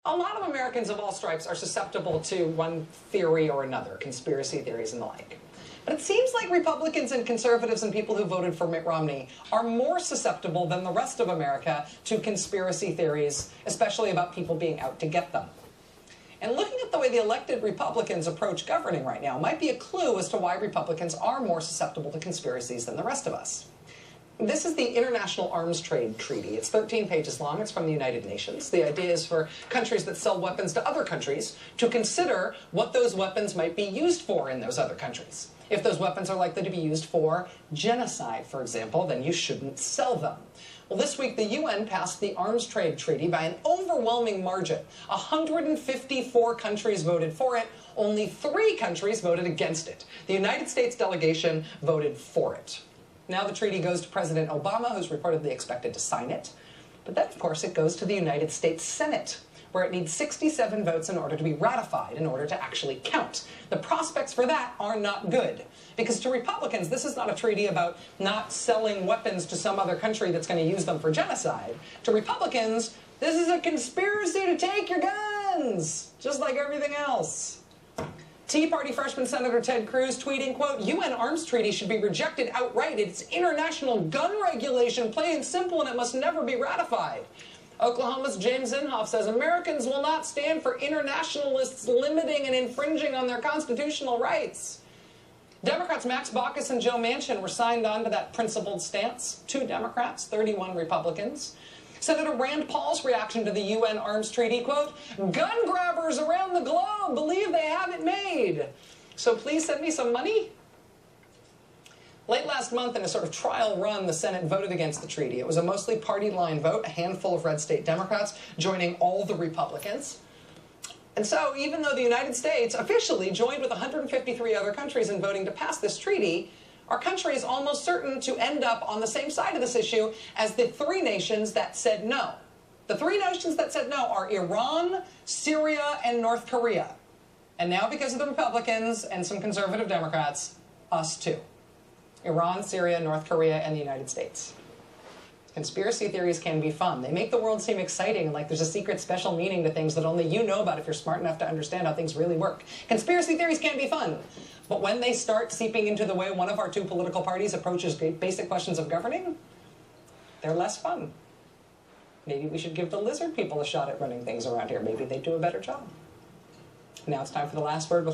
A lot of Americans of all stripes are susceptible to one theory or another, conspiracy theories and the like. But it seems like Republicans and conservatives and people who voted for Mitt Romney are more susceptible than the rest of America to conspiracy theories, especially about people being out to get them. And looking at the way the elected Republicans approach governing right now might be a clue as to why Republicans are more susceptible to conspiracies than the rest of us. This is the International Arms Trade Treaty. It's 13 pages long. It's from the United Nations. The idea is for countries that sell weapons to other countries to consider what those weapons might be used for in those other countries. If those weapons are likely to be used for genocide, for example, then you shouldn't sell them. Well, this week the UN passed the Arms Trade Treaty by an overwhelming margin. 154 countries voted for it. Only 3 countries voted against it. The United States delegation voted for it. Now the treaty goes to President Obama, who's reportedly expected to sign it. But then, of course, it goes to the United States Senate, where it needs 67 votes in order to be ratified, in order to actually count. The prospects for that are not good. Because to Republicans, this is not a treaty about not selling weapons to some other country that's going to use them for genocide. To Republicans, this is a conspiracy to take your guns, just like everything else. Tea Party freshman Senator Ted Cruz tweeting, quote, UN arms treaty should be rejected outright. It's international gun regulation, plain and simple, and it must never be ratified. Oklahoma's James Inhofe says Americans will not stand for internationalists limiting and infringing on their constitutional rights. Democrats Max Baucus and Joe Manchin were signed on to that principled stance. 2 Democrats, 31 Republicans. Senator Rand Paul's reaction to the UN arms treaty, quote, gun grabbers around the globe believe they have it made. So please send me some money. Late last month, in a sort of trial run, the Senate voted against the treaty. It was a mostly party line vote, a handful of red state Democrats joining all the Republicans. And so even though the United States officially joined with 153 other countries in voting to pass this treaty, our country is almost certain to end up on the same side of this issue as the 3 nations that said no. The 3 nations that said no are Iran, Syria, and North Korea. And now, because of the Republicans and some conservative Democrats, us too. Iran, Syria, North Korea, and the United States. Conspiracy theories can be fun. They make the world seem exciting, like there's a secret special meaning to things that only you know about if you're smart enough to understand how things really work. Conspiracy theories can be fun. But when they start seeping into the way one of our 2 political parties approaches basic questions of governing, they're less fun. Maybe we should give the lizard people a shot at running things around here. Maybe they do a better job. Now it's time for the last word.